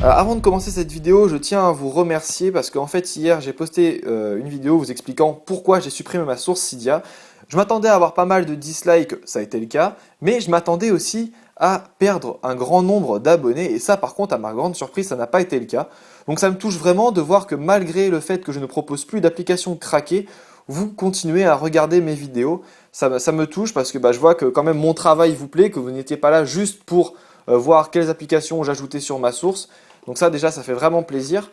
Avant de commencer cette vidéo, je tiens à vous remercier parce qu'en fait hier j'ai posté une vidéo vous expliquant pourquoi j'ai supprimé ma source Cydia. Je m'attendais à avoir pas mal de dislikes, ça a été le cas, mais je m'attendais aussi à perdre un grand nombre d'abonnés et ça par contre à ma grande surprise ça n'a pas été le cas. Donc ça me touche vraiment de voir que malgré le fait que je ne propose plus d'application craquée, vous continuez à regarder mes vidéos. Ça me touche parce que je vois que quand même mon travail vous plaît, que vous n'étiez pas là juste pour voir quelles applications j'ajoutais sur ma source. Donc ça déjà ça fait vraiment plaisir.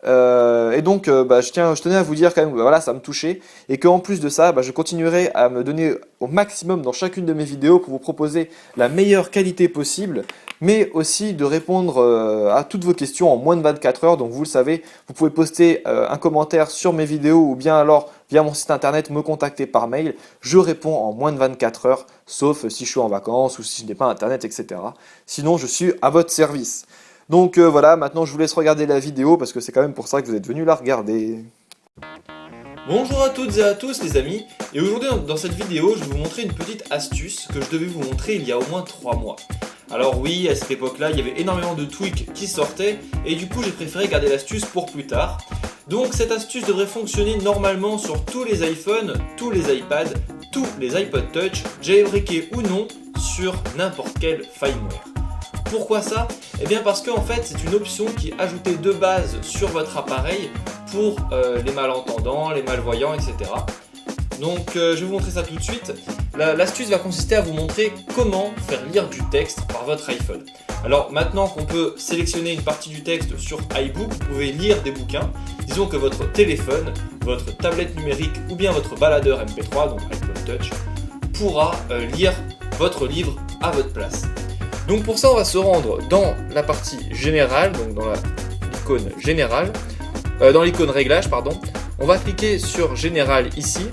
Je tenais à vous dire quand même que voilà, ça me touchait et qu'en plus de ça, je continuerai à me donner au maximum dans chacune de mes vidéos pour vous proposer la meilleure qualité possible, mais aussi de répondre à toutes vos questions en moins de 24 heures. Donc vous le savez, vous pouvez poster un commentaire sur mes vidéos ou bien alors via mon site internet me contacter par mail. Je réponds en moins de 24 heures, sauf si je suis en vacances ou si je n'ai pas internet, etc. Sinon, je suis à votre service. Donc voilà, maintenant je vous laisse regarder la vidéo parce que c'est quand même pour ça que vous êtes venus la regarder. Bonjour à toutes et à tous les amis, et aujourd'hui dans cette vidéo je vais vous montrer une petite astuce que je devais vous montrer il y a au moins 3 mois. Alors oui, à cette époque-là, il y avait énormément de tweaks qui sortaient et du coup j'ai préféré garder l'astuce pour plus tard. Donc cette astuce devrait fonctionner normalement sur tous les iPhones, tous les iPads, tous les iPod Touch, jailbreakés ou non, sur n'importe quel firmware. Pourquoi ça? Eh bien parce qu'en fait c'est une option qui est ajoutée de base sur votre appareil pour les malentendants, les malvoyants, etc. Donc je vais vous montrer ça tout de suite. L'astuce va consister à vous montrer comment faire lire du texte par votre iPhone. Alors maintenant qu'on peut sélectionner une partie du texte sur iBook, vous pouvez lire des bouquins. Disons que votre téléphone, votre tablette numérique ou bien votre baladeur MP3, donc iPod Touch, pourra lire votre livre à votre place. Donc pour ça on va se rendre dans la partie générale, donc dans l'icône générale, dans l'icône réglage pardon. On va cliquer sur général ici,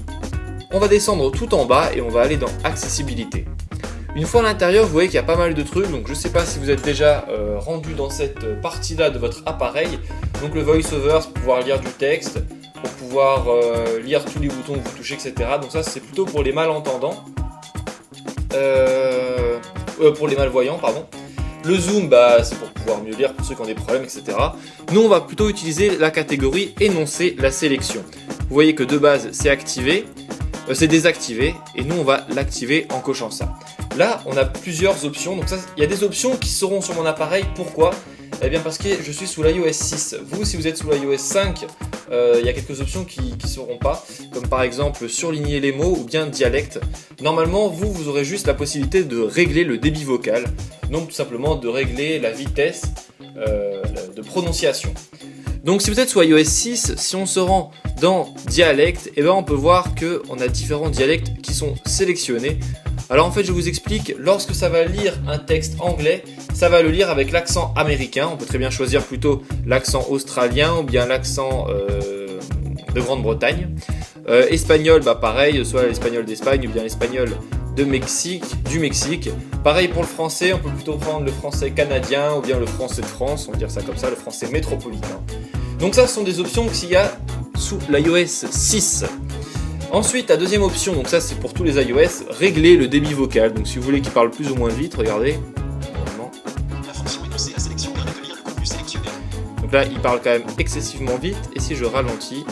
on va descendre tout en bas et on va aller dans accessibilité. Une fois à l'intérieur vous voyez qu'il y a pas mal de trucs, donc je ne sais pas si vous êtes déjà rendu dans cette partie là de votre appareil. Donc le voice-over c'est pour pouvoir lire du texte, pour pouvoir lire tous les boutons que vous touchez, etc. Donc ça c'est plutôt pour les malentendants. Pour les malvoyants, pardon. Le zoom, c'est pour pouvoir mieux lire pour ceux qui ont des problèmes, etc. Nous, on va plutôt utiliser la catégorie énoncer la sélection. Vous voyez que de base, c'est activé, c'est désactivé, et nous, on va l'activer en cochant ça. Là, on a plusieurs options. Donc ça, il y a des options qui seront sur mon appareil. Pourquoi? Eh bien parce que je suis sous l'iOS 6. Vous, si vous êtes sous l'iOS 5, il y a quelques options qui ne seront pas, comme par exemple surligner les mots ou bien dialecte. Normalement, vous aurez juste la possibilité de régler le débit vocal, donc tout simplement de régler la vitesse de prononciation. Donc si vous êtes sous iOS 6, si on se rend dans dialecte, on peut voir qu'on a différents dialectes qui sont sélectionnés. Alors en fait je vous explique, lorsque ça va lire un texte anglais, ça va le lire avec l'accent américain. On peut très bien choisir plutôt l'accent australien ou bien l'accent de Grande-Bretagne. Espagnol, pareil, soit l'espagnol d'Espagne ou bien l'espagnol du Mexique. Pareil pour le français, on peut plutôt prendre le français canadien ou bien le français de France, on va dire ça comme ça, le français métropolitain. Donc ça ce sont des options qu'il y a sous l'iOS 6. Ensuite, la deuxième option, donc ça c'est pour tous les iOS, régler le débit vocal. Donc si vous voulez qu'il parle plus ou moins vite, regardez. La fonction énoncer la sélection permet de lire le contenu sélectionné. Donc là, il parle quand même excessivement vite. Et si je ralentis,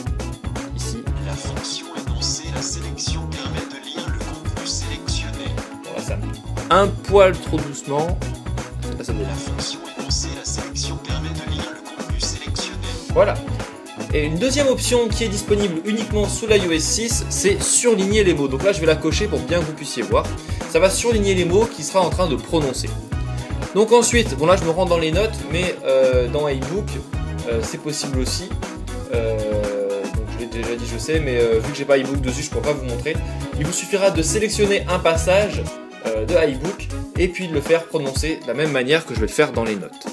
ici. La fonction énoncer la sélection permet de lire le contenu sélectionné. Voilà, ça un poil trop doucement. Là, ça doit... La fonction énoncer la sélection permet de lire le contenu sélectionné. Voilà. Et une deuxième option qui est disponible uniquement sous l'iOS 6, c'est surligner les mots. Donc là, je vais la cocher pour bien que vous puissiez voir. Ça va surligner les mots qu'il sera en train de prononcer. Donc ensuite, bon là je me rends dans les notes, mais dans iBook, c'est possible aussi. Donc je l'ai déjà dit, je sais, mais vu que j'ai pas iBook dessus, je ne pourrais pas vous montrer. Il vous suffira de sélectionner un passage de iBook et puis de le faire prononcer de la même manière que je vais le faire dans les notes.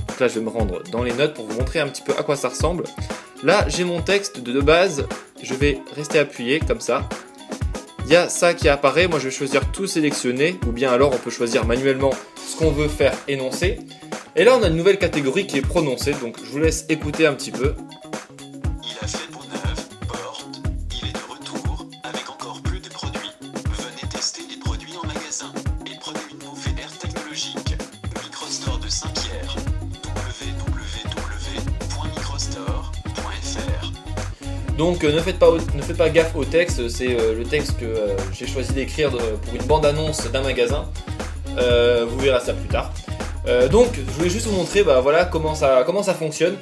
Donc là, je vais me rendre dans les notes pour vous montrer un petit peu à quoi ça ressemble. Là, j'ai mon texte de base, je vais rester appuyé comme ça. Il y a ça qui apparaît, moi je vais choisir tout sélectionner, ou bien alors on peut choisir manuellement ce qu'on veut faire énoncer. Et là on a une nouvelle catégorie qui est prononcée, donc je vous laisse écouter un petit peu. Il a fait peau neuve, porte, il est de retour, avec encore plus de produits. Venez tester les produits en magasin, et prenez une bouffée d'air technologique. Microstore de Saint-Pierre, www Donc ne faites pas gaffe au texte, c'est le texte que j'ai choisi d'écrire pour une bande-annonce d'un magasin. Vous verrez ça plus tard. Donc je voulais juste vous montrer voilà, comment ça fonctionne.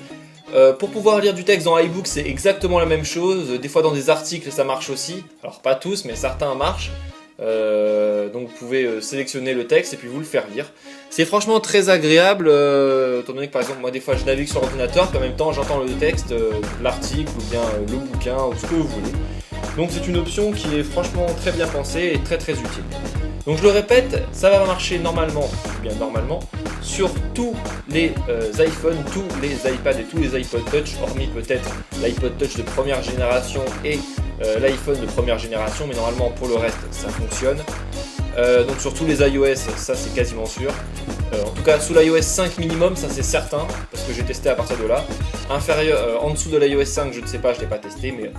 Pour pouvoir lire du texte dans iBook, c'est exactement la même chose. Des fois dans des articles ça marche aussi. Alors pas tous, mais certains marchent. Donc vous pouvez sélectionner le texte et puis vous le faire lire. C'est franchement très agréable, étant donné que par exemple moi des fois je navigue sur l'ordinateur, puis en même temps j'entends le texte, l'article ou bien le bouquin ou ce que vous voulez. Donc c'est une option qui est franchement très bien pensée et très très utile. Donc je le répète, ça va marcher normalement, sur tous les iPhones, tous les iPads et tous les iPod Touch, hormis peut-être l'iPod Touch de première génération et l'iPhone de première génération, mais normalement pour le reste ça fonctionne. Donc sur tous les iOS, ça c'est quasiment sûr. En tout cas sous l'iOS 5 minimum, ça c'est certain, parce que j'ai testé à partir de là. En dessous de l'iOS 5, je ne sais pas, je ne l'ai pas testé, mais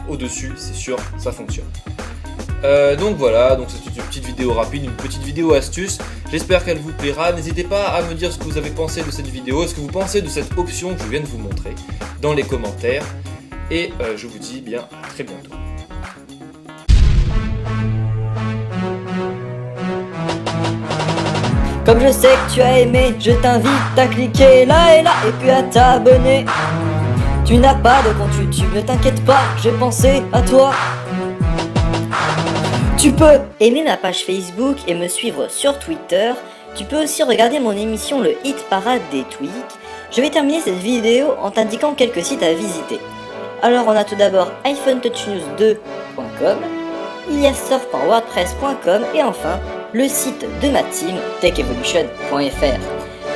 au-dessus, c'est sûr, ça fonctionne. Donc voilà, donc c'est une petite vidéo rapide, une petite vidéo astuce. J'espère qu'elle vous plaira. N'hésitez pas à me dire ce que vous avez pensé de cette vidéo, ce que vous pensez de cette option que je viens de vous montrer dans les commentaires. Et je vous dis bien à très bientôt. Comme je sais que tu as aimé, je t'invite à cliquer là et là et puis à t'abonner. Tu n'as pas de compte YouTube, ne t'inquiète pas, j'ai pensé à toi. Tu peux aimer ma page Facebook et me suivre sur Twitter. Tu peux aussi regarder mon émission Le Hit Parade des Tweaks. Je vais terminer cette vidéo en t'indiquant quelques sites à visiter. Alors on a tout d'abord iPhonetouchnews2.com, iliassoft.wordpress.com et enfin le site de ma team techevolution.fr.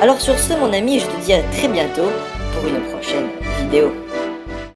Alors sur ce mon ami, je te dis à très bientôt pour une prochaine vidéo.